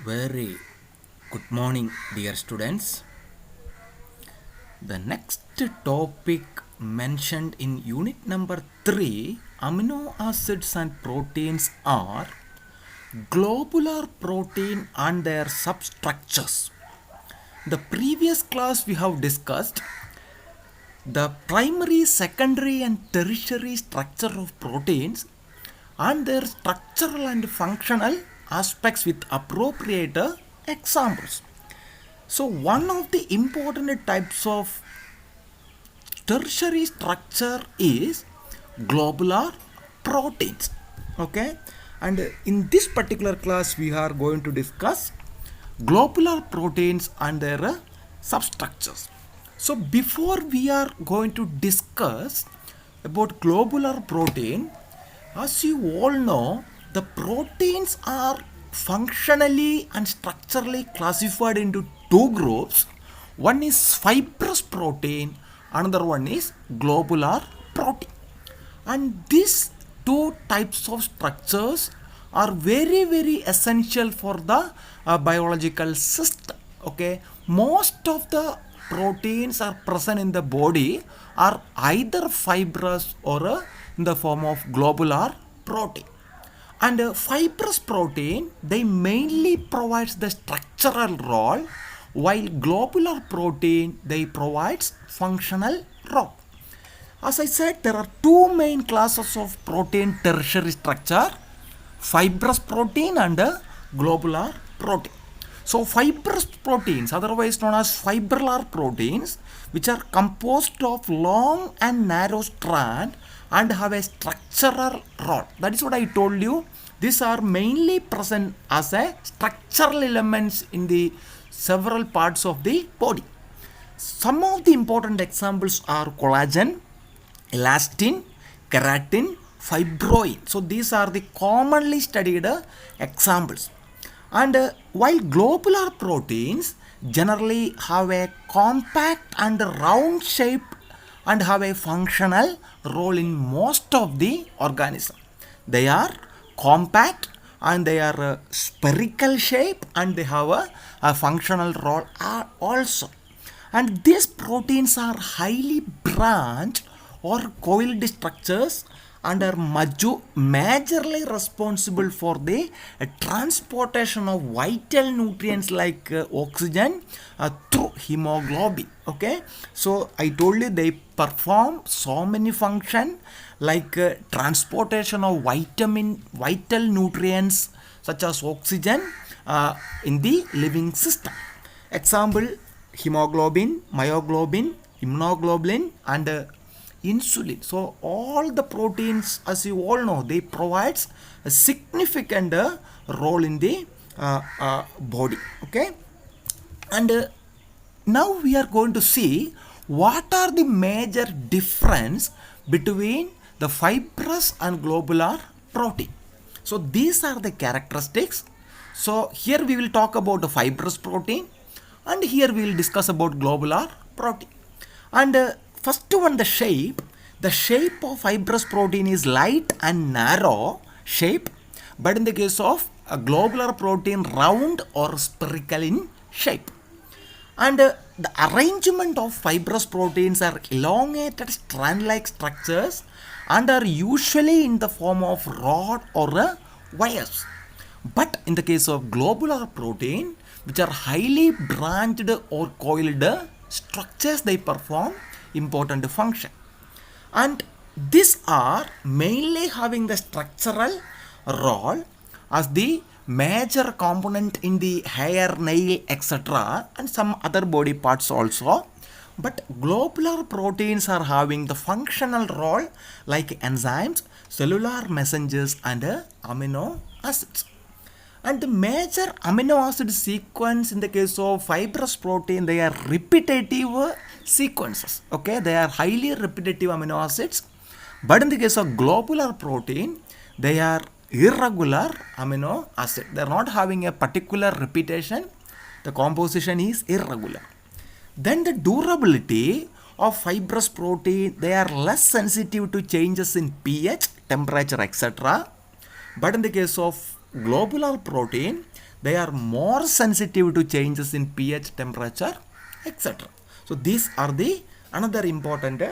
Very good morning, dear students. The next topic mentioned in unit number 3, amino acids and proteins, are globular protein and their substructures. The previous class we have discussed the primary, secondary and tertiary structure of proteins and their structural and functional aspects with appropriate examples. So one of the important types of tertiary structure is globular proteins. Okay, and in this particular class we are going to discuss globular proteins and their substructures. So before we are going to discuss about globular protein, as you all know, the proteins are functionally and structurally classified into two groups. One is fibrous protein, another one is globular protein. And these two types of structures are very essential for the biological system. Okay, most of the proteins are present in the body are either fibrous or in the form of globular protein. And fibrous protein, they mainly provides the structural role, while globular protein, they provides functional role. As I said, there are two main classes of protein tertiary structure: fibrous protein and globular protein. So fibrous proteins, otherwise known as fibrillar proteins, which are composed of long and narrow strand and have a structural role. That is what I told you. These are mainly present as a structural elements in the several parts of the body. Some of the important examples are collagen, elastin, keratin, fibroin. So these are the commonly studied examples. And while globular proteins generally have a compact and round shape and have a functional role in most of the organism. They are compact and they are spherical shape and they have a functional role also. And these proteins are highly branched or coiled structures and are majorly responsible for the transportation of vital nutrients like oxygen through hemoglobin. Okay, so I told you they perform so many functions like transportation of vital nutrients such as oxygen in the living system. Example: hemoglobin, myoglobin, immunoglobulin and insulin. So all the proteins, as you all know, they provides a significant role in the body. Okay, and now we are going to see what are the major difference between the fibrous and globular protein. So these are the characteristics. So here we will talk about the fibrous protein and here we will discuss about globular protein. And first one, the shape. The shape of fibrous protein is light and narrow shape, but in the case of a globular protein, round or spherical in shape. And the arrangement of fibrous proteins are elongated strand-like structures and are usually in the form of rod or wires. But in the case of globular protein, which are highly branched or coiled structures, they perform important function. And these are mainly having the structural role as the major component in the hair, nail, etc. and some other body parts also. But globular proteins are having the functional role like enzymes, cellular messengers and amino acids. And the major amino acid sequence in the case of fibrous protein, they are repetitive sequences. Okay, they are highly repetitive amino acids. But in the case of globular protein, they are irregular amino acid. They are not having a particular repetition. The composition is irregular. Then the durability of fibrous protein, they are less sensitive to changes in pH, temperature, etc. But in the case of globular protein, they are more sensitive to changes in pH, temperature, etc. So these are the another important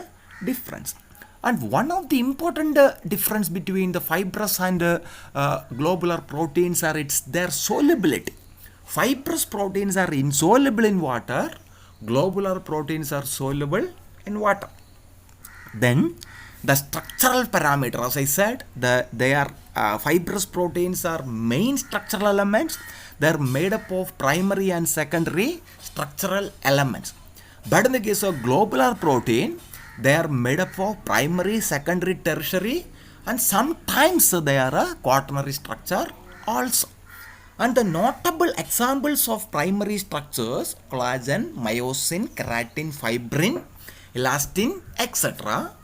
difference. And one of the important difference between the fibrous and globular proteins are their solubility. Fibrous proteins are insoluble in water, globular proteins are soluble in water. Then the structural parameter, as I said, they are fibrous proteins are main structural elements. They are made up of primary and secondary structural elements. But in the case of globular protein, they are made up of primary, secondary, tertiary, and sometimes they are a quaternary structure also. And the notable examples of primary structures: collagen, myosin, keratin, fibrin, elastin, etc.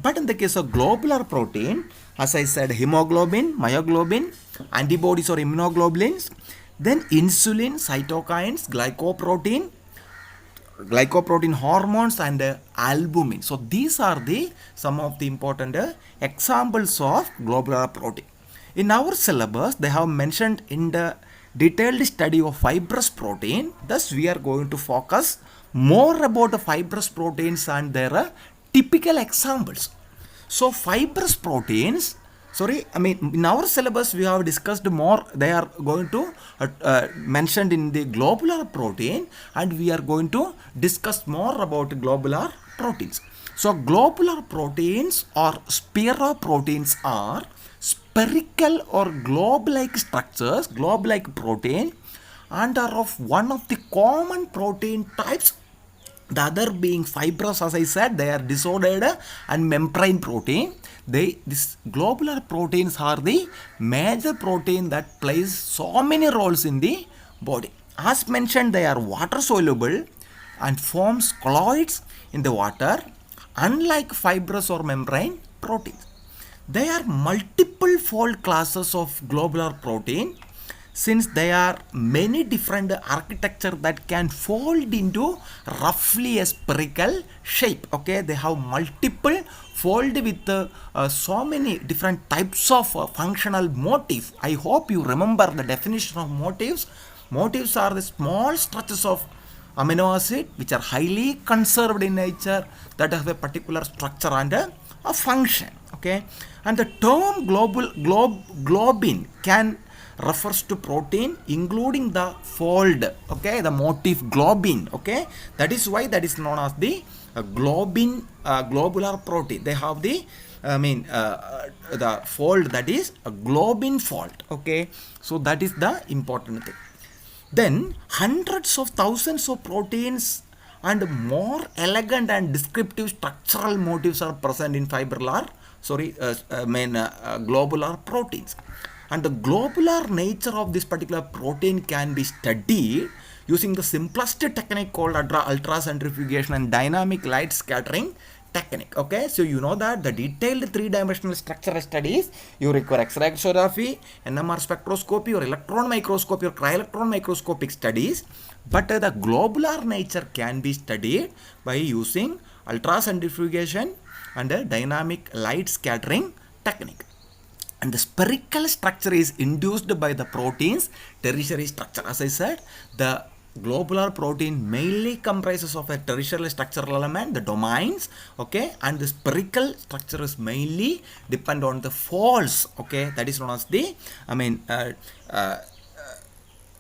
But in the case of globular protein, as I said, hemoglobin, myoglobin, antibodies or immunoglobulins, then insulin, cytokines, glycoprotein hormones, and albumin. So these are some of the important examples of globular protein. In our syllabus, they have mentioned in the detailed study of fibrous protein. Thus, we are going to focus more about the fibrous proteins and their typical examples. So fibrous proteins, in our syllabus we have discussed more. They are going to mentioned in the globular protein, and we are going to discuss more about globular proteins. So globular proteins or spiroproteins are spherical or globe-like structures, globe-like protein, and are of one of the common protein types. The other being fibrous, as I said, they are disordered and membrane protein. These globular proteins are the major protein that plays so many roles in the body. As mentioned, they are water soluble and forms colloids in the water, unlike fibrous or membrane proteins. There are multiple fold classes of globular protein, since there are many different architecture that can fold into roughly a spherical shape. Okay, they have multiple fold with so many different types of functional motif. I hope you remember the definition of motifs. Motifs are the small structures of amino acid which are highly conserved in nature, that have a particular structure and a function. Okay, and the term globin can refers to protein including the fold, okay, the motif globin. Okay, that is why that is known as the globular protein. They have the fold, that is a globin fold. Okay, so that is the important thing. Then hundreds of thousands of proteins and more elegant and descriptive structural motifs are present in globular proteins. And the globular nature of this particular protein can be studied using the simplest technique called ultracentrifugation and dynamic light scattering technique. Okay, so you know that the detailed three-dimensional structure studies, you require X-ray crystallography, NMR spectroscopy, or electron microscopy, or cryo-electron microscopic studies. But the globular nature can be studied by using ultracentrifugation and dynamic light scattering technique. And the spherical structure is induced by the protein's tertiary structure. As I said, the globular protein mainly comprises of a tertiary structural element, the domains, okay, and the spherical structure is mainly depend on the folds, okay, that is known as the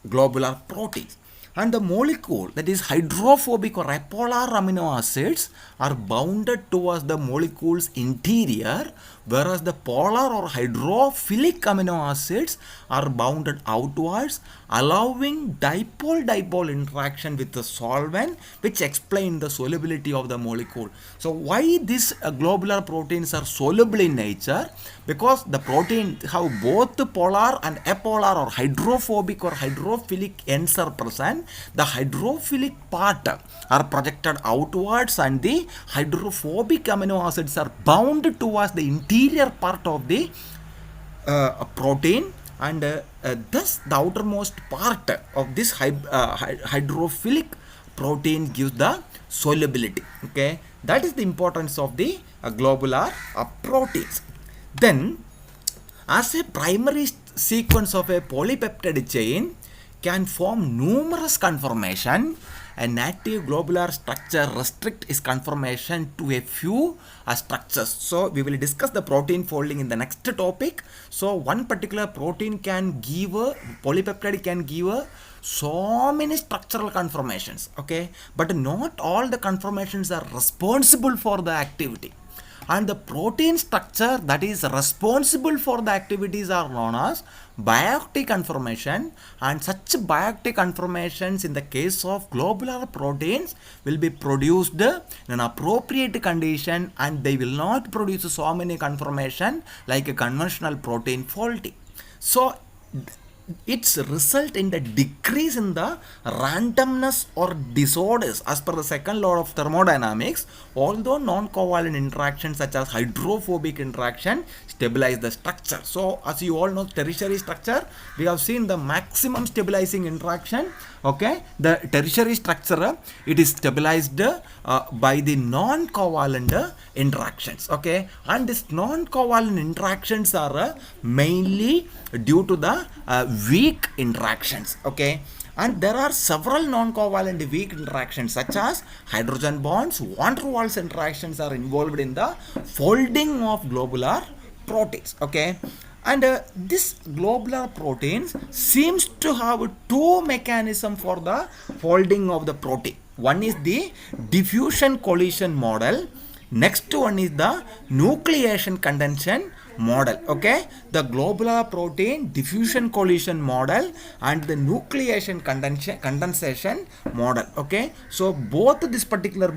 globular proteins. And the molecule, that is hydrophobic or apolar amino acids, are bounded towards the molecule's interior, whereas the polar or hydrophilic amino acids are bounded outwards, allowing dipole-dipole interaction with the solvent, which explain the solubility of the molecule. So why these globular proteins are soluble in nature? Because the protein have both the polar and apolar or hydrophobic or hydrophilic ends are present. The hydrophilic part are projected outwards and the hydrophobic amino acids are bound towards the interior part of the protein, and thus the outermost part of this hydrophilic protein gives the solubility. Okay, that is the importance of the globular proteins. Then, as a primary sequence of a polypeptide chain, can form numerous conformation. A native globular structure restricts its conformation to a few structures. So we will discuss the protein folding in the next topic. So one particular protein can give a polypeptide can give a so many structural conformations, okay, but not all the conformations are responsible for the activity. And the protein structure that is responsible for the activities are known as biotic conformation, and such biotic conformations in the case of globular proteins will be produced in an appropriate condition, and they will not produce so many conformation like a conventional protein folding. So its result in the decrease in the randomness or disorders as per the second law of thermodynamics, although non-covalent interactions such as hydrophobic interaction stabilize the structure. So as you all know, tertiary structure, we have seen the maximum stabilizing interaction, okay. The tertiary structure, it is stabilized by the non-covalent interactions, okay, and these non-covalent interactions are mainly due to the weak interactions, okay. And there are several non-covalent weak interactions such as hydrogen bonds, van der Waals interactions are involved in the folding of globular proteins, okay. And this globular proteins seems to have two mechanisms for the folding of the protein. One is the diffusion collision model. Next one is the nucleation condensation model, okay. The globular protein diffusion collision model and the nucleation condensation model, okay. So both this particular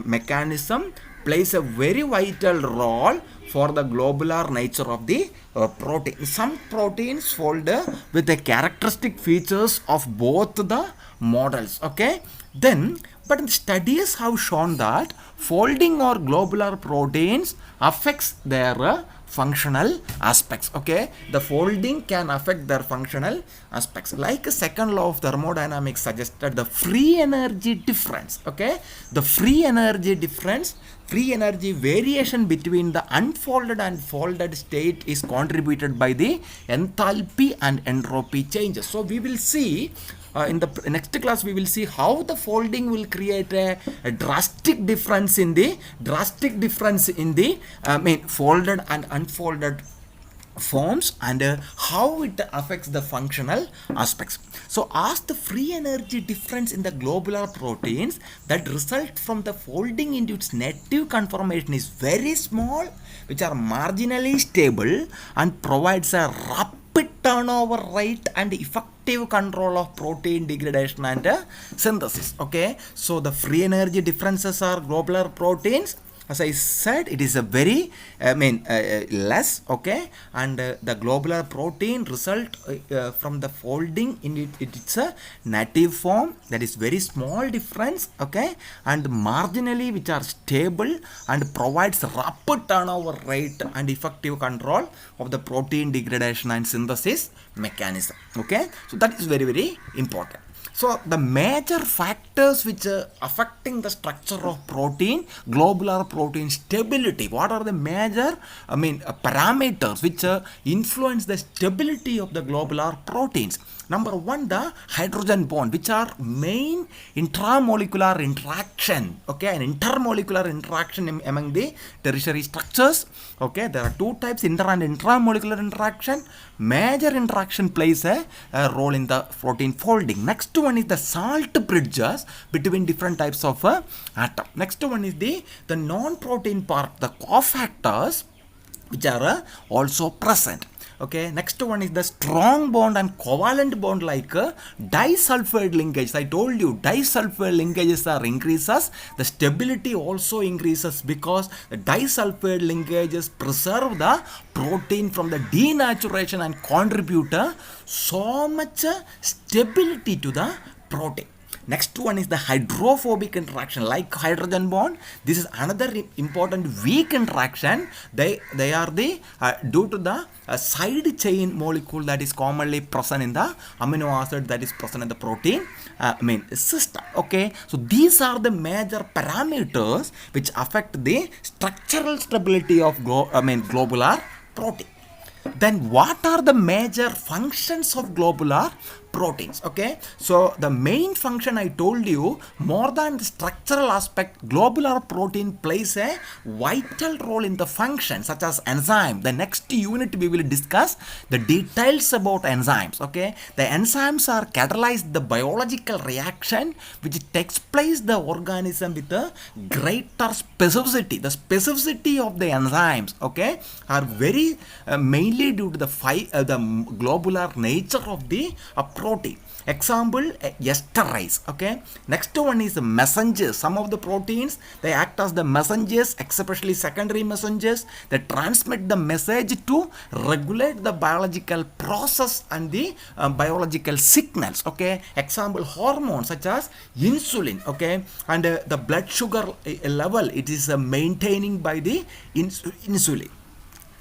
mechanism plays a very vital role for the globular nature of the protein. Some proteins fold with the characteristic features of both the models, okay. Then but studies have shown that folding or globular proteins affects their functional aspects, okay. The folding can affect their functional aspects, like a second law of thermodynamics suggested the free energy difference, okay. The free energy difference, free energy variation between the unfolded and folded state is contributed by the enthalpy and entropy changes. So we will see in the next class we will see how the folding will create a drastic difference in the folded and unfolded forms, and how it affects the functional aspects. So as the free energy difference in the globular proteins that result from the folding into its native conformation is very small, which are marginally stable and provides a rapid turnover rate and effective control of protein degradation and synthesis, okay. So the free energy differences are globular proteins, as I said, it is a very less, okay, and the globular protein result from the folding in it's a native form, that is very small difference, okay, and marginally which are stable and provides rapid turnover rate and effective control of the protein degradation and synthesis mechanism, okay. So that is very, very important. So the major factors which are affecting the structure of protein, globular protein stability, what are the major parameters which influence the stability of the globular proteins? Number one, the hydrogen bond, which are main intramolecular interaction, okay, an intermolecular interaction among the tertiary structures, okay. There are two types, inter and intramolecular interaction. Major interaction plays a role in the protein folding. Next one is the salt bridges between different types of atom. Next one is the non-protein part, the cofactors, which are also present. Okay, next one is the strong bond and covalent bond like disulfide linkages. I told you disulfide linkages are increases, the stability also increases because the disulfide linkages preserve the protein from the denaturation and contribute so much stability to the protein. Next one is the hydrophobic interaction like hydrogen bond. This is another important weak interaction. They are the due to the side chain molecule that is commonly present in the amino acid that is present in the protein system. Okay, so these are the major parameters which affect the structural stability of globular protein. Then what are the major functions of globular proteins? Okay, so the main function I told you, more than the structural aspect, globular protein plays a vital role in the function such as enzyme. The next unit we will discuss the details about enzymes. Okay, the enzymes are catalyze the biological reaction which takes place the organism with a greater specificity. The specificity of the enzymes, okay, are very mainly due to the globular nature of the protein. Example, esterase. Okay, next one is the messengers. Some of the proteins, they act as the messengers, especially secondary messengers. They transmit the message to regulate the biological process and the biological signals. Okay, example, hormones such as insulin. Okay, and the blood sugar level, it is maintaining by the insulin.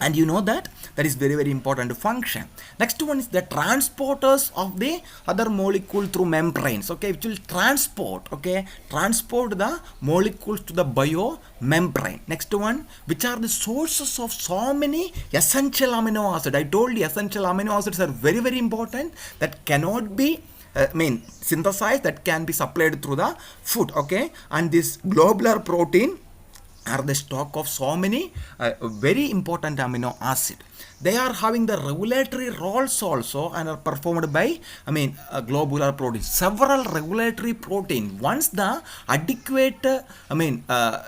And you know that is very important function. Next one is the transporters of the other molecule through membranes, okay, which will transport the molecules to the biomembrane. Next one, which are the sources of so many essential amino acids. I told you essential amino acids are very important, that cannot be synthesized, that can be supplied through the food. Okay, and this globular protein are the stock of so many very important amino acid. They are having the regulatory roles also and are performed by globular proteins. Several regulatory protein, once the adequate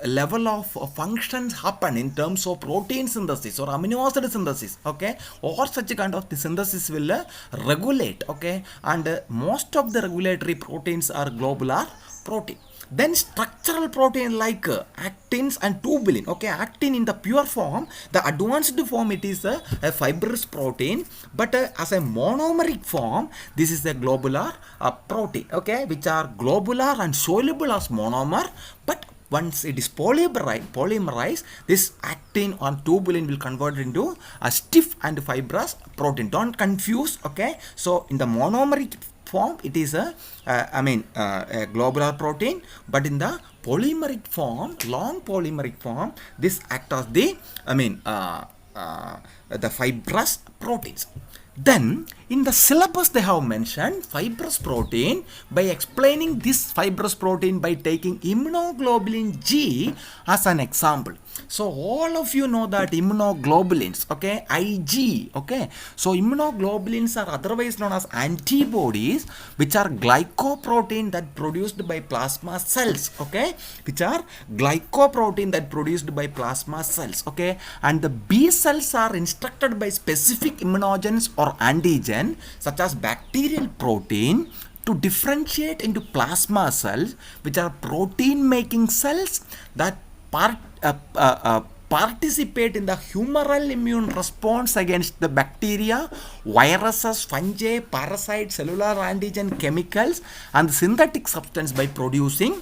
level of functions happen in terms of protein synthesis or amino acid synthesis, okay, or such kind of the synthesis will regulate, okay, and most of the regulatory proteins are globular protein. Then structural protein like actins and tubulin. Okay, actin in the pure form, the advanced form, it is a fibrous protein, but as a monomeric form, this is a globular protein. Okay, which are globular and soluble as monomer, but once it is polymerized, this actin or tubulin will convert into a stiff and fibrous protein. Don't confuse. Okay, so in the monomeric form, it is a globular protein, but in the polymeric form, long polymeric form, this acts as the fibrous proteins. Then in the syllabus they have mentioned fibrous protein by explaining this fibrous protein by taking immunoglobulin G as an example. So all of you know that immunoglobulins, okay, Ig, okay. So immunoglobulins are otherwise known as antibodies, which are glycoprotein that produced by plasma cells, okay, which are glycoprotein that produced by plasma cells, okay. And the B cells are instructed by specific immunogens or antigen such as bacterial protein to differentiate into plasma cells, which are protein making cells that participate in the humoral immune response against the bacteria, viruses, fungi, parasites, cellular antigen chemicals, and synthetic substance by producing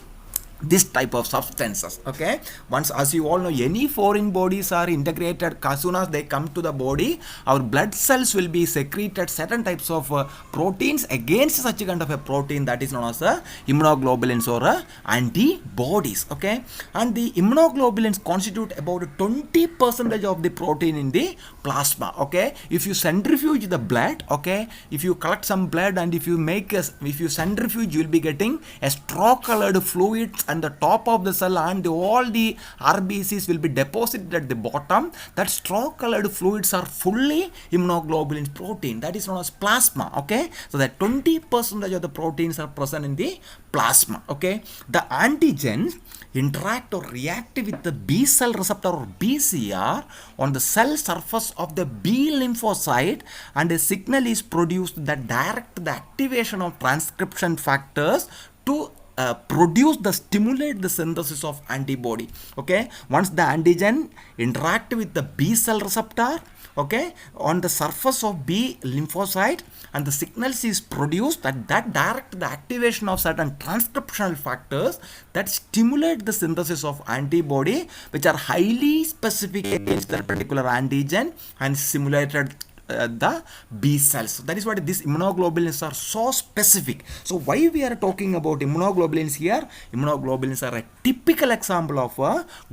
this type of substances. Okay, once, as you all know, any foreign bodies are integrated, as soon as they come to the body, our blood cells will be secreted certain types of proteins against such kind of a protein, that is known as immunoglobulins or antibodies. Okay, and the immunoglobulins constitute about 20% of the protein in the plasma. Okay, if you centrifuge the blood, okay, if you collect some blood and if you centrifuge, you will be getting a straw colored fluid and the top of the cell, and all the RBCs will be deposited at the bottom. That straw colored fluids are fully immunoglobulin protein, that is known as plasma. Okay, so that 20% of the proteins are present in the plasma. Okay, the antigens interact or react with the B cell receptor or BCR on the cell surface of the B lymphocyte, and a signal is produced that direct the activation of transcription factors to stimulate the synthesis of antibody. Okay, once the antigen interact with the B cell receptor, okay, on the surface of B lymphocyte, and the signals is produced that direct the activation of certain transcriptional factors that stimulate the synthesis of antibody, which are highly specific against that particular antigen and stimulated the B cells. That is what these immunoglobulins are so specific. So why we are talking about immunoglobulins here? Immunoglobulins are a typical example of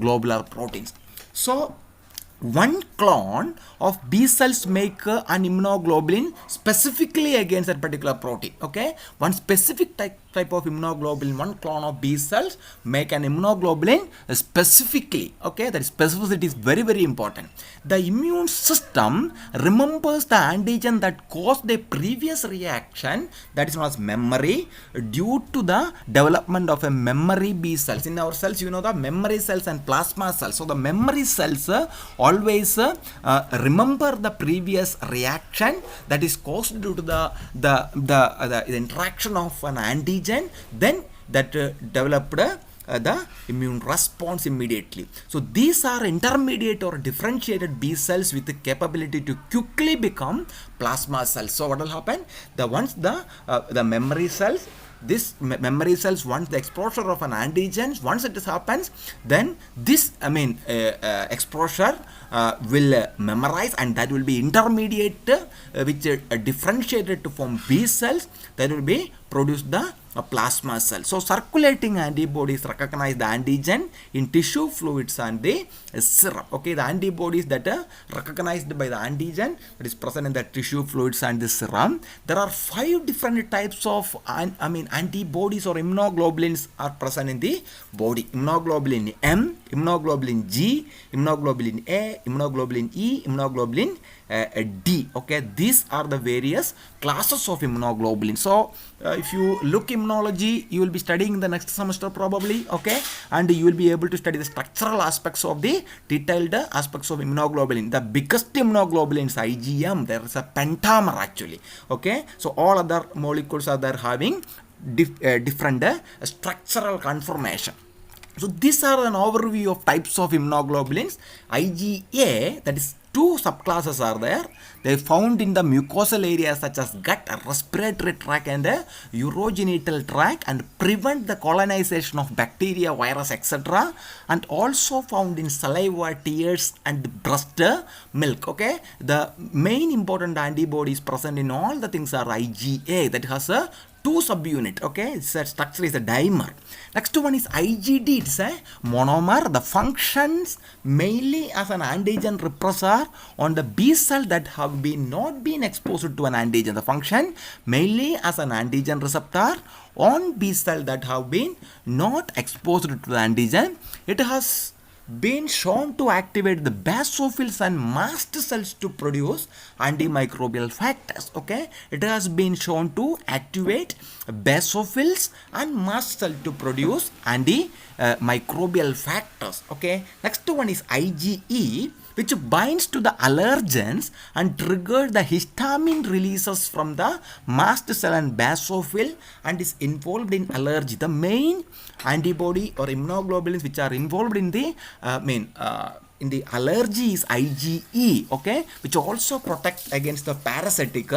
globular proteins. So one clone of B cells make an immunoglobulin specifically against that particular protein. Okay, one specific type of immunoglobulin, one clone of B cells make an immunoglobulin specifically. Okay, that specificity is very, very important. The immune system remembers the antigen that caused a previous reaction, that is known as memory, due to the development of a memory B cells. In our cells, you know the memory cells and plasma cells. So the memory cells always remember the previous reaction that is caused due to the interaction of an antigen, then that developed the immune response immediately. So these are intermediate or differentiated B cells with the capability to quickly become plasma cells. So what will happen? Once the memory cells, memory cells, once the exposure of an antigen, once it happens, then this exposure will memorize, and that will be intermediate which differentiated to form B cells, that will be produce the plasma cell. So circulating antibodies recognize the antigen in tissue fluids and the serum. Okay, the antibodies that are recognized by the antigen that is present in the tissue fluids and the serum. There are 5 different types of antibodies or immunoglobulins are present in the body. Immunoglobulin M, immunoglobulin G, immunoglobulin A, immunoglobulin E, immunoglobulin D. Okay, these are the various classes of immunoglobulin. So if you look immunology, you will be studying the next semester probably. Okay, and you will be able to study the structural aspects of the detailed aspects of immunoglobulin. The biggest immunoglobulin is IgM. There is a pentamer actually. Okay, so all other molecules are there having different structural conformation. So these are an overview of types of immunoglobulins. IgA, that is 2 subclasses are there. They are found in the mucosal areas such as gut, respiratory tract and urogenital tract, and prevent the colonization of bacteria, virus, etc. And also found in saliva, tears and breast milk. Okay, the main important antibodies present in all the things are IgA, that has a 2 subunit. Okay, its structure is a dimer. Next one is IgD. It's a monomer. The functions mainly as an antigen repressor on the B cell that have not been exposed to an antigen. The function mainly as an antigen receptor on B cell that have been not exposed to the antigen. It has been shown to activate the basophils and mast cells to produce antimicrobial factors. Okay, it has been shown to activate basophils and mast cells to produce antimicrobial factors. Okay, next one is IgE, which binds to the allergens and trigger the histamine releases from the mast cell and basophil and is involved in allergy. The main antibody or immunoglobulins which are involved in the allergy is IgE, okay, which also protects against the parasitic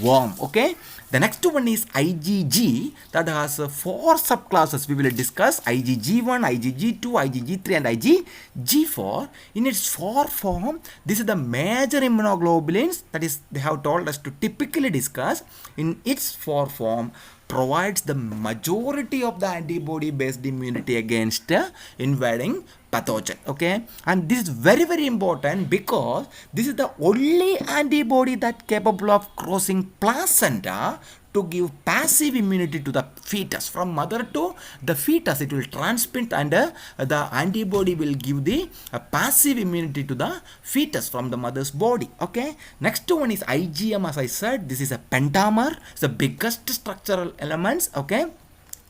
worm. Okay, the next one is IgG, that has 4 subclasses we will discuss: IgG1, IgG2, IgG3 and IgG4. In its 4 form, this is the major immunoglobulins that is they have told us to typically discuss. In its 4 form, provides the majority of the antibody based immunity against invading pathogen. Okay, and this is very, very important because this is the only antibody that capable of crossing placenta to give passive immunity to the fetus. From mother to the fetus, it will transmit, and the antibody will give the passive immunity to the fetus from the mother's body. Okay, next one is IgM. As I said, this is a pentamer. It's the biggest structural elements. Okay,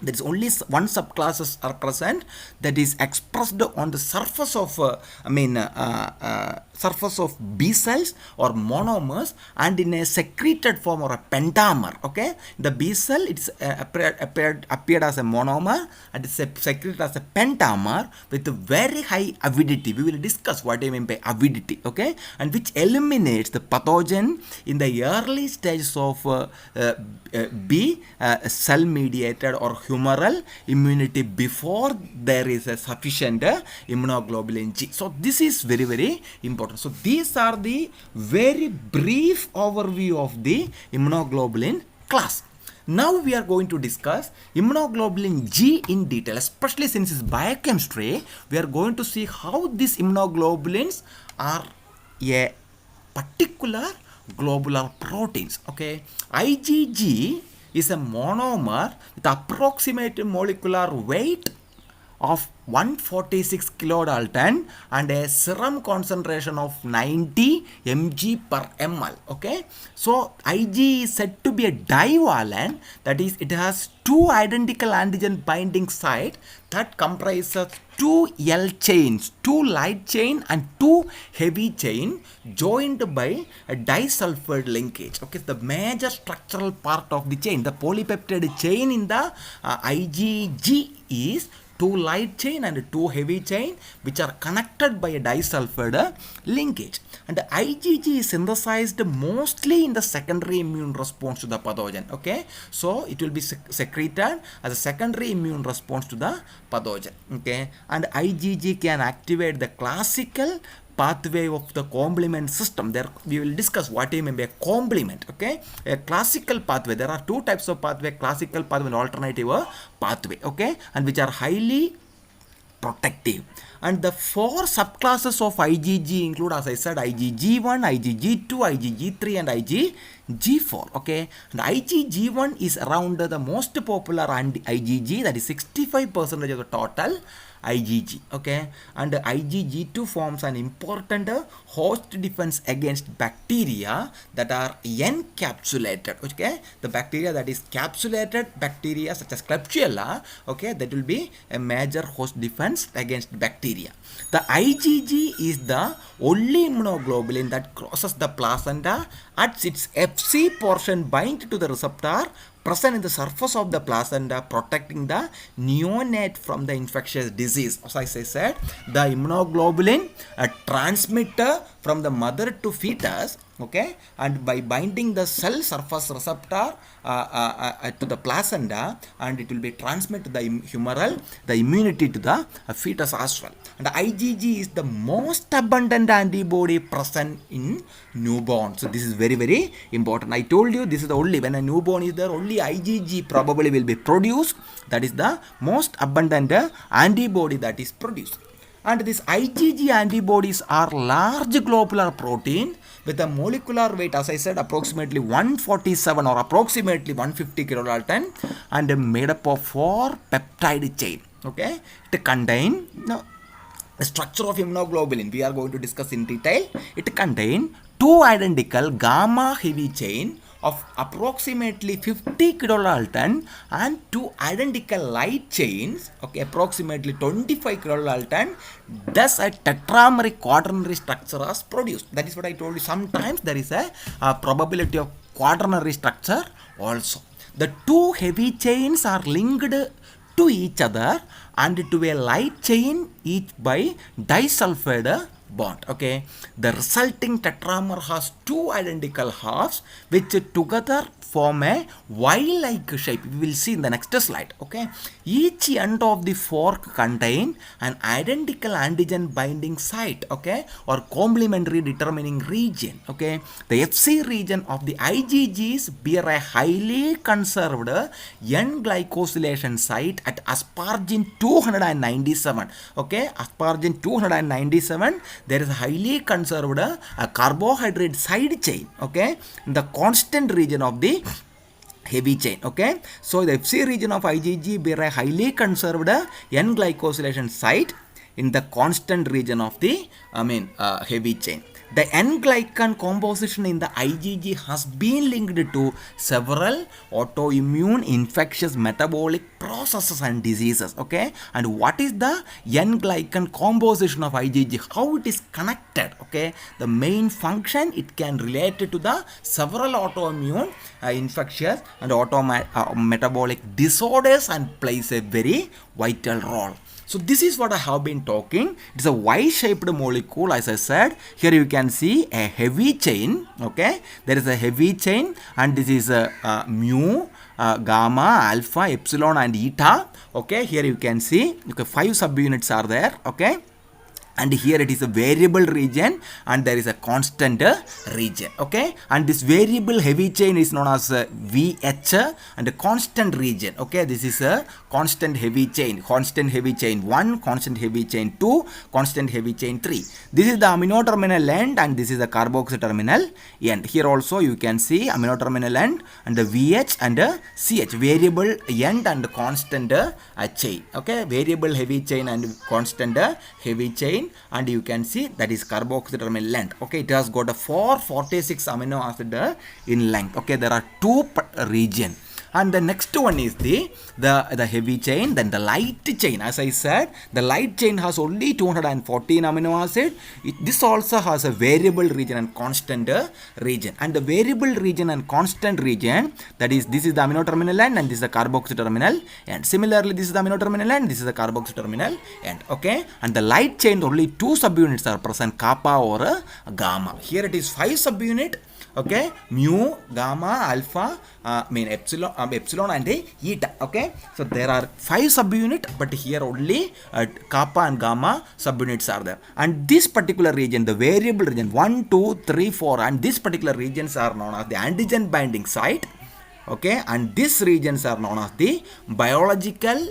there is only 1 subclasses are present that is expressed on the surface of surface of B cells or monomers and in a secreted form or a pentamer. Okay, the B cell it's appeared as a monomer and it's secreted as a pentamer with a very high avidity. We will discuss what I mean by avidity. Okay, and which eliminates the pathogen in the early stages of B cell mediated or humoral immunity before there is a sufficient immunoglobulin G. So this is very, very important. So these are the very brief overview of the immunoglobulin class. Now we are going to discuss immunoglobulin G in detail, especially since it's biochemistry. We are going to see how these immunoglobulins are a particular globular proteins. Okay, IgG is a monomer with approximate molecular weight of 146 kilodalton and a serum concentration of 90 mg per ml. Okay, so Ig is said to be a divalent, that is, it has two identical antigen binding site that comprises two L chains, two light chain and two heavy chain joined by a disulfide linkage. Okay, the major structural part of the chain, the polypeptide chain in the IgG is two light chain and two heavy chain which are connected by a disulfide linkage. And the IgG is synthesized mostly in the secondary immune response to the pathogen. Okay, so it will be secreted as a secondary immune response to the pathogen. Okay, and IgG can activate the classical pathway of the complement system. There we will discuss what I mean by a complement. Okay, a classical pathway. There are two types of pathway: classical pathway and alternative pathway. Okay, and which are highly protective. And the four subclasses of IgG include, as I said, IgG1, IgG2, IgG3 and IgG4. Okay, and IgG1 is around the most popular IgG, that is 65% of the total IgG. Okay, and IgG2 forms an important host defense against bacteria that are encapsulated. Okay, the bacteria that is capsulated bacteria such as Klebsiella, okay, that will be a major host defense against bacteria. The IgG is the only immunoglobulin that crosses the placenta at its Fc portion bind to the receptor present in the surface of the placenta, protecting the neonate from the infectious disease. As I said, the immunoglobulin transmitter from the mother to fetus, okay, and by binding the cell surface receptor to the placenta, and it will be transmitted to the humoral, the immunity to the fetus as well. And the IgG is the most abundant antibody present in newborn. So this is very, very important. I told you this is the only, when a newborn is there, only IgG probably will be produced. That is the most abundant antibody that is produced. And these IgG antibodies are large globular protein with a molecular weight, as I said, approximately 147 or approximately 150 kilodalton, and made up of 4 peptide chain. Okay, it contain the structure of immunoglobulin we are going to discuss in detail. It contain two identical gamma heavy chain of approximately 50 kilodalton and two identical light chains, okay, approximately 25 kilodalton. Thus a tetrameric quaternary structure is produced. That is what I told you. Sometimes there is a probability of quaternary structure also. The two heavy chains are linked to each other and to a light chain each by disulfide bond. Okay, the resulting tetramer has two identical halves which together form a Y-like shape. We will see in the next slide. Okay, each end of the fork contain an identical antigen binding site, okay, or complementary determining region. Okay, the Fc region of the IgGs bear a highly conserved N-glycosylation site at aspargine 297. Okay, aspargine 297, there is a highly conserved carbohydrate side chain, okay, in the constant region of the heavy chain. Okay, so the Fc region of IgG bear a highly conserved N-glycosylation site in the constant region of the heavy chain. The N-glycan composition in the IgG has been linked to several autoimmune infectious metabolic processes and diseases. Okay, and what is the N-glycan composition of IgG? How it is connected? Okay, the main function, it can relate to the several autoimmune infectious and metabolic disorders and plays a very vital role. So this is what I have been talking. It's a Y-shaped molecule, as I said. Here you can see a heavy chain. Okay, there is a heavy chain, and this is a mu, gamma, alpha, epsilon, and eta. Okay, here you can see, okay, 5 subunits are there. Okay, and here it is a variable region and there is a constant region, okay, and this variable heavy chain is known as VH and a constant region, okay, this is a constant heavy chain 1, constant heavy chain 2, constant heavy chain 3. This is the amino terminal end and this is the carboxy terminal end. Here also you can see amino terminal end and the VH and CH, variable end and constant chain, okay, variable heavy chain and constant heavy chain, and you can see that is carboxy terminal length, okay, it has got a 446 amino acid in length, okay, there are two region. And the next one is the heavy chain, then the light chain. As I said, the light chain has only 214 amino acid. This also has a variable region and constant region. And the variable region and constant region, that is, this is the amino terminal end and this is the carboxy terminal end. Similarly, this is the amino terminal end, this is the carboxy terminal end. Okay, and the light chain only 2 subunits are present, kappa or gamma. Here it is 5 subunit. Okay, mu, gamma, alpha, epsilon and eta. Okay, so there are 5 subunit, but here only kappa and gamma subunits are there. And this particular region, the variable region 1, 2, 3, 4, and these particular regions are known as the antigen binding site. Okay, and these regions are known as the biological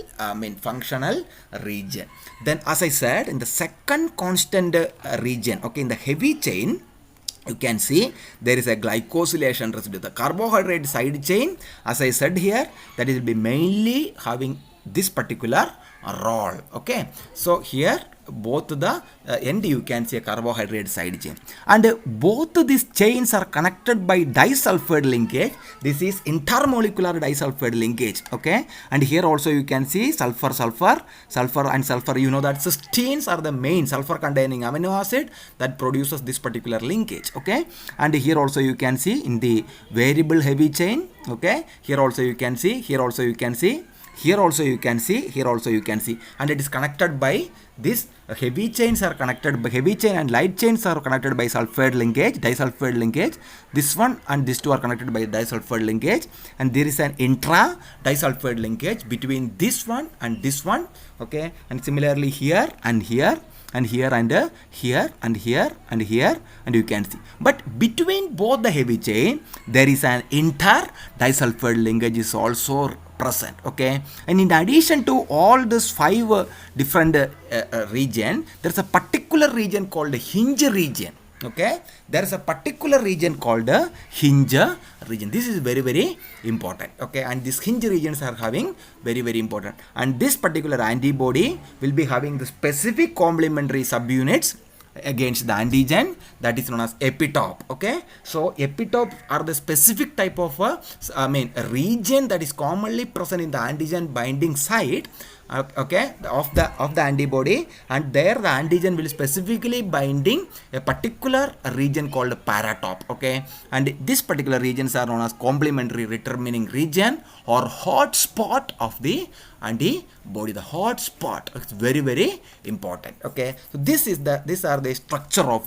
functional region. Then, as I said, in the second constant region, okay, in the heavy chain, you can see there is a glycosylation residue. The carbohydrate side chain, as I said here, that will be mainly having this particular role. Okay, so here both the end you can see a carbohydrate side chain, and both these chains are connected by disulfide linkage. This is intermolecular disulfide linkage. Okay, and here also you can see sulfur, and sulfur. You know that cysteines are the main sulfur containing amino acid that produces this particular linkage. Okay, and here also you can see in the variable heavy chain. Okay, here also you can see, here also you can see, here also you can see, here also you can see, and it is connected by this heavy chains are connected by heavy chain and light chains are connected by sulfide linkage, disulfide linkage. This one and these two are connected by disulfide linkage, and there is an intra disulfide linkage between this one and this one. Okay, and similarly here and here and here and here and here and here, and you can see. But between both the heavy chain, there is an inter disulfide linkage is also present. Okay, and in addition to all these 5 different region, there is a particular region called hinge region. Okay, there is a particular region called the hinge region. This is very, very important. Okay, and these hinge regions are having very, very important, and this particular antibody will be having the specific complementary subunits against the antigen, that is known as epitope. Okay, so epitope are the specific type of a region that is commonly present in the antigen binding site, okay, of the antibody, and there the antigen will specifically binding a particular region called paratope. Okay, and this particular regions are known as complementary determining region or hot spot of the antibody. The hot spot is very, very important. Okay, so these are the structure of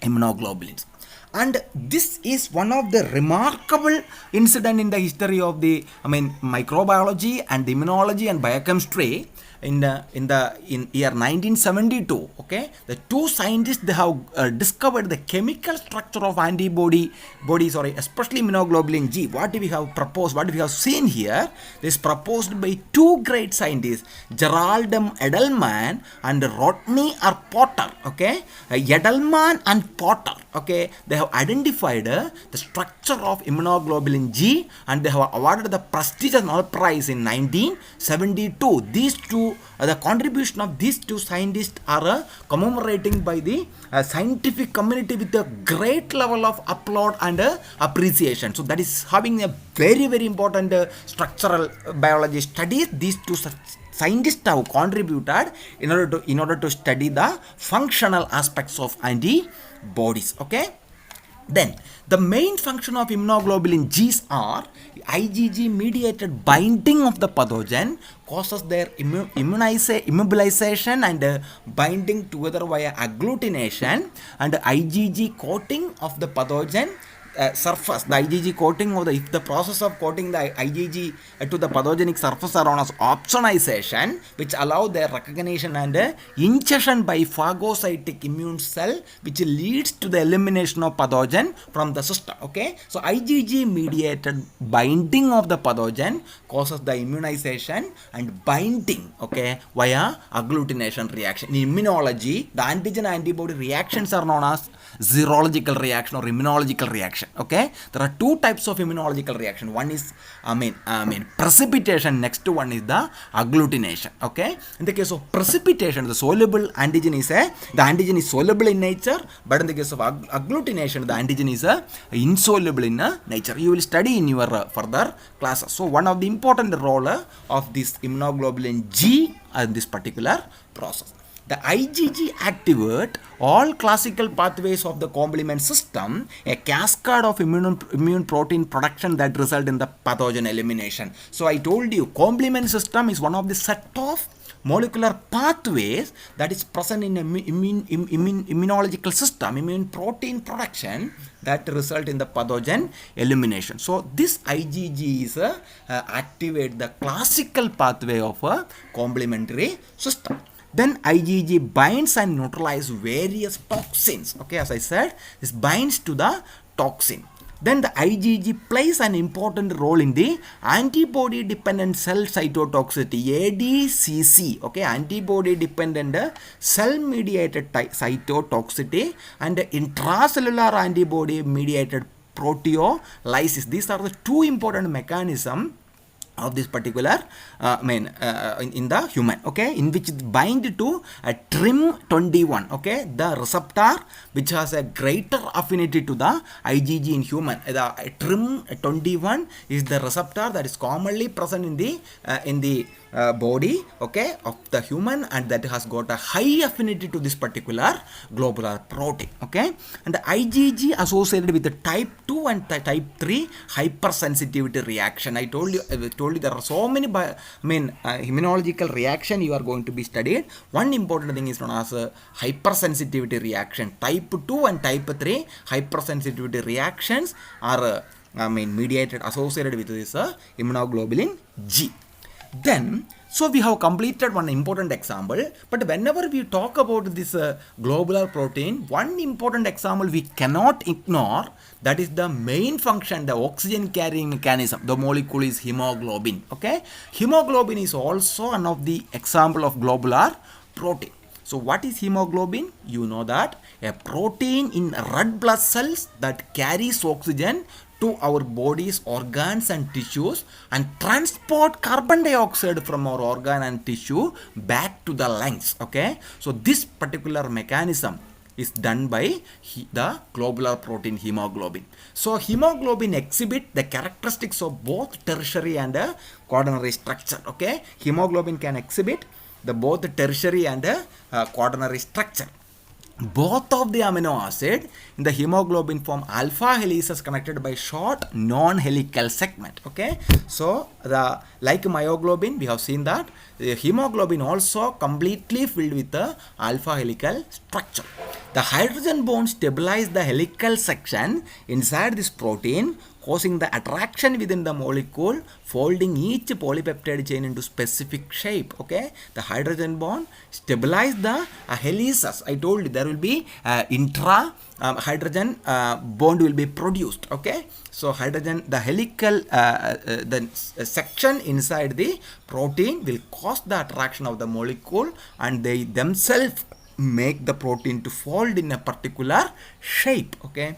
immunoglobulins. And this is one of the remarkable incident in the history of the microbiology and the immunology and biochemistry. In year 1972, okay, the 2 scientists, they have discovered the chemical structure of bodies, especially immunoglobulin G. What we have proposed, what we have seen here, is proposed by 2 great scientists, Gerald M. Edelman and Rodney R. Potter. Okay, Edelman and Potter. Okay, they have identified the structure of immunoglobulin G, and they have awarded the prestigious Nobel Prize in 1972. These two, the contribution of these 2 scientists are commemorating by the scientific community with a great level of applaud and appreciation. So that is having a very, very important structural biology studies. These 2 scientists have contributed in order to study the functional aspects of antibodies. Okay, then the main function of immunoglobulin Gs are IgG mediated binding of the pathogen, causes their immobilization and binding together via agglutination, and IgG coating of the pathogen surface, the IgG coating of if the process of coating the IgG to the pathogenic surface are known as opsonization, which allow their recognition and ingestion by phagocytic immune cell, which leads to the elimination of pathogen from the system. Okay, so IgG mediated binding of the pathogen causes the immunization and binding, okay, via agglutination reaction. In immunology, the antigen antibody reactions are known as serological reaction or immunological reaction. Okay, there are two types of immunological reaction. One is precipitation, next one is the agglutination. Okay, in the case of precipitation, the soluble antigen is the antigen is soluble in nature, but in the case of agglutination, the antigen is insoluble in nature. You will study in your further classes. So one of the important role of this immunoglobulin G in this particular process. The IgG activate all classical pathways of the complement system, a cascade of immune protein production that result in the pathogen elimination. So I told you, complement system is one of the set of molecular pathways that is present in immunological system, immune protein production that result in the pathogen elimination. So this IgG is activate the classical pathway of a complementary system. Then IgG binds and neutralizes various toxins. Okay, as I said, this binds to the toxin. Then the IgG plays an important role in the antibody-dependent cell cytotoxicity, ADCC. Okay, antibody-dependent cell-mediated cytotoxicity and intracellular antibody-mediated proteolysis. These are the two important mechanisms of this particular in the human, okay, in which it bind to a TRIM21, okay, the receptor which has a greater affinity to the IgG in human. The TRIM21 is the receptor that is commonly present in the body, okay, of the human, and that has got a high affinity to this particular globular protein. Okay, and the IgG associated with the type 2 and the type 3 hypersensitivity reaction. I told you there are so many immunological reaction you are going to be studied. One important thing is known as hypersensitivity reaction. Type 2 and type 3 hypersensitivity reactions are mediated, associated with this immunoglobulin G. Then, so we have completed one important example, but whenever we talk about this globular protein, one important example we cannot ignore, that is the main function, the oxygen carrying mechanism. The molecule is hemoglobin. Okay, hemoglobin is also one of the example of globular protein. So what is hemoglobin? You know that a protein in red blood cells that carries oxygen to our body's organs and tissues and transport carbon dioxide from our organ and tissue back to the lungs. Okay, so this particular mechanism is done by the globular protein hemoglobin. So hemoglobin exhibit the characteristics of both tertiary and quaternary structure. Okay, hemoglobin can exhibit the both tertiary and quaternary structure. Both of the amino acid in the hemoglobin form alpha helices connected by short non-helical segment. Okay, so like myoglobin, we have seen that the hemoglobin also completely filled with the alpha helical structure. The hydrogen bonds stabilize the helical section inside this protein, causing the attraction within the molecule, folding each polypeptide chain into specific shape. Okay, the hydrogen bond stabilize the helices. I told you there will be intra hydrogen bond will be produced. Okay, so hydrogen, the helical the section inside the protein will cause the attraction of the molecule, and they themselves make the protein to fold in a particular shape. Okay,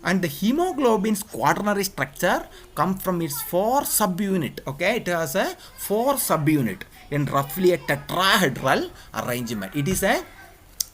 and the hemoglobin's quaternary structure comes from its 4 subunit. Okay, it has a 4 subunit in roughly a tetrahedral arrangement. It is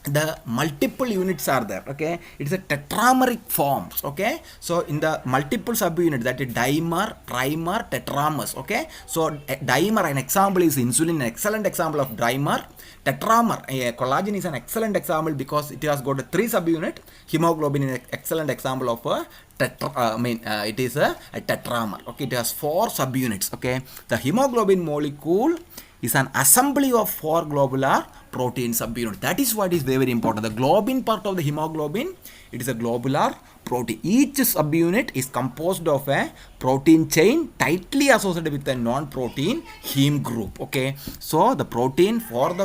the multiple units are there. Okay, it is a tetrameric forms. Okay, so in the multiple subunits, that is dimer, trimer, tetramers. Okay, so dimer, an example is insulin, an excellent example of dimer. Tetramer, collagen is an excellent example because it has got a 3 subunit. Hemoglobin is an excellent example of a it is a tetramer. Okay, it has 4 subunits. Okay, the hemoglobin molecule is an assembly of 4 globular protein subunits. That is what is very, very important. The globin part of the hemoglobin, it is a globular protein. Each subunit is composed of a protein chain tightly associated with a non-protein heme group. Okay, so the protein for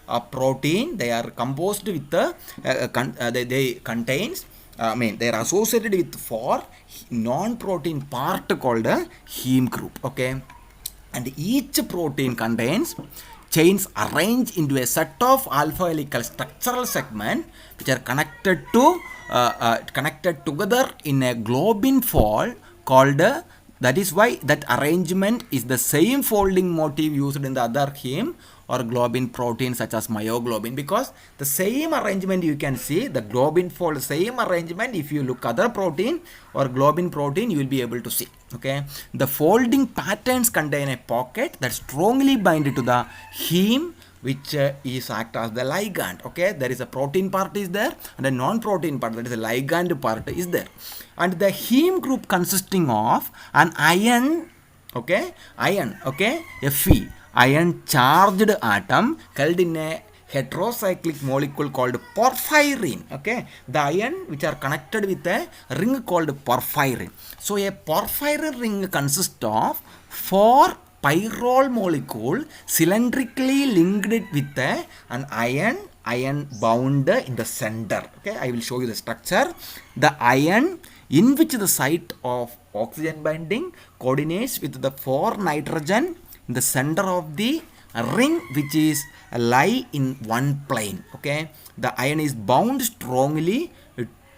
a protein, they are composed with the they contains they are associated with for non-protein part called a heme group. Okay, and each protein contains chains arranged into a set of alpha helical structural segments which are connected together in a globin fold called that is why that arrangement is the same folding motif used in the other heme or globin proteins such as myoglobin, because the same arrangement you can see the globin fold, same arrangement if you look other protein or globin protein you will be able to see. Okay, the folding patterns contain a pocket that strongly bind to the heme which is act as the ligand. Okay, there is a protein part is there and a non-protein part, that is a ligand part is there, and the heme group consisting of an iron Fe, iron charged atom held in a heterocyclic molecule called porphyrin. Okay, the iron which are connected with a ring called porphyrin. So a porphyrin ring consists of 4 pyrrole molecule cylindrically linked with an iron bound in the center. Okay, I will show you the structure. The iron in which the site of oxygen binding coordinates with the 4 nitrogen in the center of the ring which is lie in one plane. Okay, the iron is bound strongly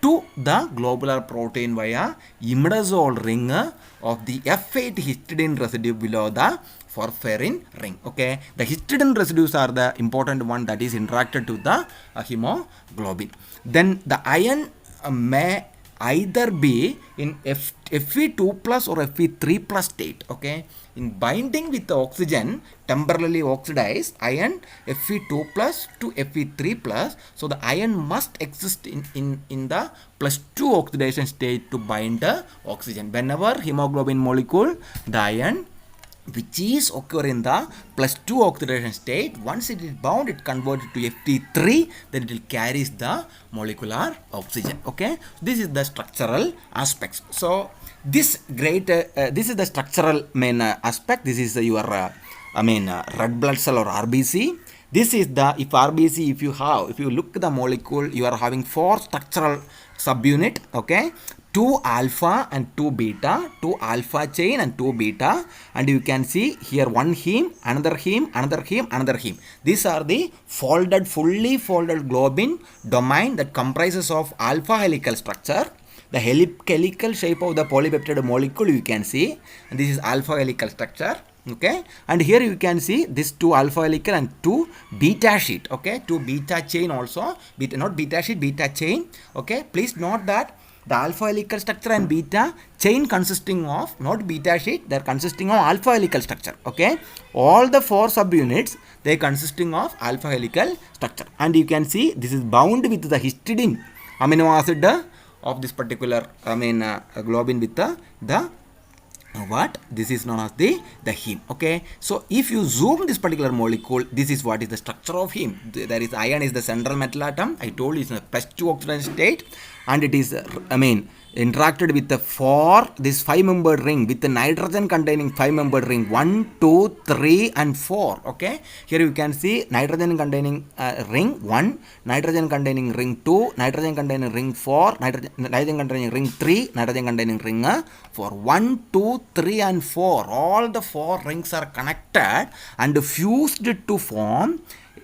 to the globular protein via imidazole ring of the F8 histidine residue below the porphyrin ring. Okay, the histidine residues are the important one that is interacted to the hemoglobin. Then the iron may either be in Fe2 plus or Fe3 plus state. Okay, in binding with the oxygen temporarily oxidized iron Fe2 plus to Fe3 plus, so the iron must exist in the plus 2 oxidation state to bind the oxygen. Whenever hemoglobin molecule, the iron which is occur in the plus 2 oxidation state, once it is bound it converts to Fe3, then it will carries the molecular oxygen. Okay, this is the structural aspects. So this is the structural main aspect. This is your red blood cell or RBC. This is the if RBC, if you look at the molecule, you are having 4 structural subunit. Okay, 2 alpha and 2 beta, 2 alpha chain and 2 beta, and you can see here one heme, another heme, another heme, another heme. These are the fully folded globin domain that comprises of alpha helical structure. The helical shape of the polypeptide molecule you can see, and this is alpha helical structure. Okay, and here you can see this 2 alpha helical and 2 beta sheet. Okay, 2 beta chain also, not beta sheet, beta chain. Okay, please note that the alpha helical structure and beta chain consisting of not beta sheet, they are consisting of alpha helical structure. Okay, all the 4 subunits they consisting of alpha helical structure, and you can see this is bound with the histidine amino acid of this particular globin with the what this is known as the heme. Okay, so if you zoom this particular molecule, this is what is the structure of heme. There is iron is the central metal atom. I told you it's in a plus 2 oxidation state, and it is interacted with the 5-membered ring with the nitrogen containing 5-membered ring 1, 2, 3 and 4. Okay, here you can see nitrogen containing ring 1, nitrogen containing ring 2, nitrogen containing ring 4, nitrogen containing ring 3, nitrogen containing ring 4. 1, 2, 3 and 4, all the 4 rings are connected and fused to form,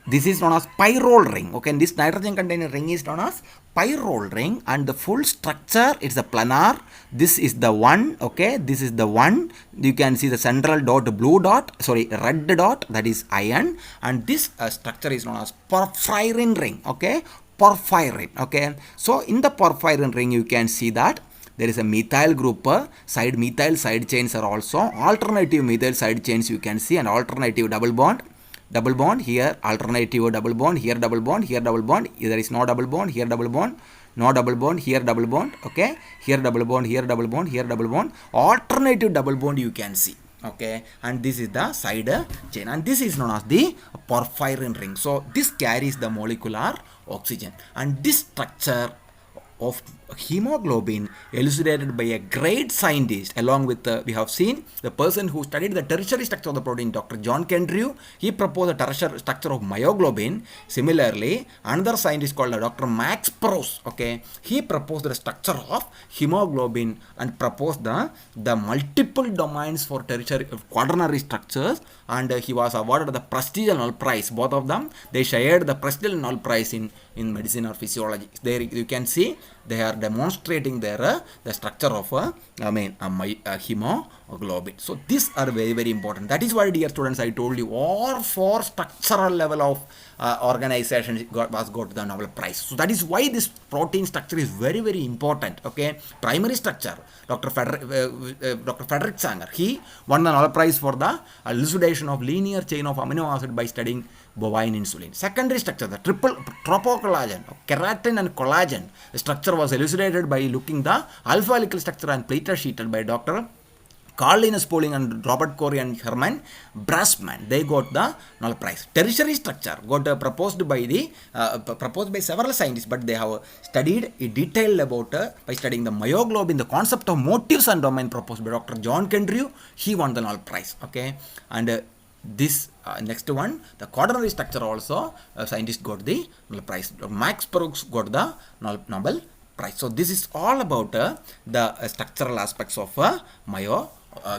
this is known as pyrrole ring. Okay, and this nitrogen containing ring is known as pyrrole ring, and the full structure is a planar. This is the one. Okay, this is the one. You can see the central dot, red dot, that is iron, and this structure is known as porphyrin ring. Okay, porphyrin. Okay, so in the porphyrin ring you can see that there is a methyl group, methyl side chains are also alternative methyl side chains you can see, and alternative double bond here, alternative double bond here, double bond here, double bond, there is no double bond here, double bond, no double bond here, double bond. Okay, here double bond, here double bond, here double bond, alternative double bond you can see. Okay, and this is the side chain, and this is known as the porphyrin ring. So this carries the molecular oxygen, and this structure of hemoglobin elucidated by a great scientist, along with we have seen the person who studied the tertiary structure of the protein, Dr. John Kendrew. He proposed the tertiary structure of myoglobin. Similarly, another scientist called Dr. Max Pross, okay, he proposed the structure of hemoglobin and proposed the multiple domains for tertiary quaternary structures, and he was awarded the prestigious Nobel Prize. Both of them, they shared the prestigious Nobel Prize in medicine or physiology. There you can see they are demonstrating their the structure of hemoglobin. So these are very, very important. That is why, dear students, I told you all four structural level of organizations was got the Nobel Prize. So that is why this protein structure is very, very important. Okay, primary structure. Dr. Frederick Sanger, he won the Nobel Prize for the elucidation of linear chain of amino acid by studying bovine insulin. Secondary structure, the triple tropocollagen, keratin and collagen. The structure was elucidated by looking the alpha helical structure and platelet sheeted by Dr. Carl Linus Pauling and Robert Corey and Hermann Brassmann. They got the Nobel Prize. Tertiary structure got proposed by several scientists, but they have studied in detail about by studying the myoglobin, the concept of motifs and domain proposed by Dr. John Kendrew. He won the Nobel Prize. Okay, and this next one, the quaternary structure also scientists got the Nobel Prize. Max Pross got the Nobel Prize. So this is all about the structural aspects of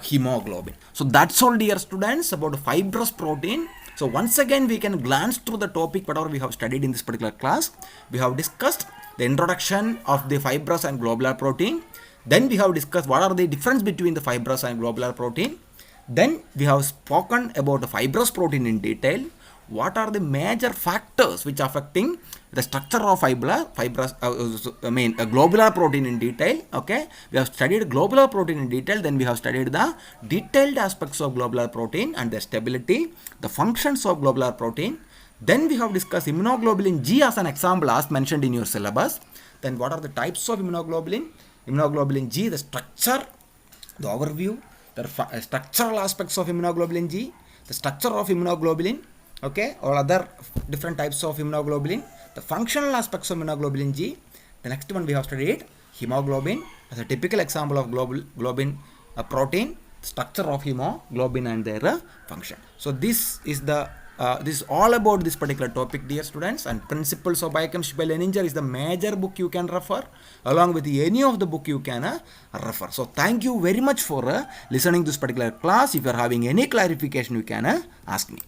hemoglobin. So that's all, dear students, about fibrous protein. So once again we can glance through the topic whatever we have studied in this particular class. We have discussed the introduction of the fibrous and globular protein. Then we have discussed what are the difference between the fibrous and globular protein. Then we have spoken about the fibrous protein in detail. What are the major factors which are affecting the structure of globular protein in detail. Okay, we have studied globular protein in detail. Then we have studied the detailed aspects of globular protein and their stability, the functions of globular protein. Then we have discussed immunoglobulin G as an example as mentioned in your syllabus. Then what are the types of immunoglobulin? Immunoglobulin G, the structure, the overview, the structural aspects of immunoglobulin G, the structure of immunoglobulin, okay, or other different types of immunoglobulin, the functional aspects of immunoglobulin G. The next one we have studied hemoglobin as a typical example of globin protein, structure of hemoglobin and their function. So this is all about this particular topic, dear students. And Principles of Biochemistry by Leninger is the major book you can refer. Along with any of the book you can refer. So thank you very much for listening to this particular class. If you are having any clarification, you can ask me.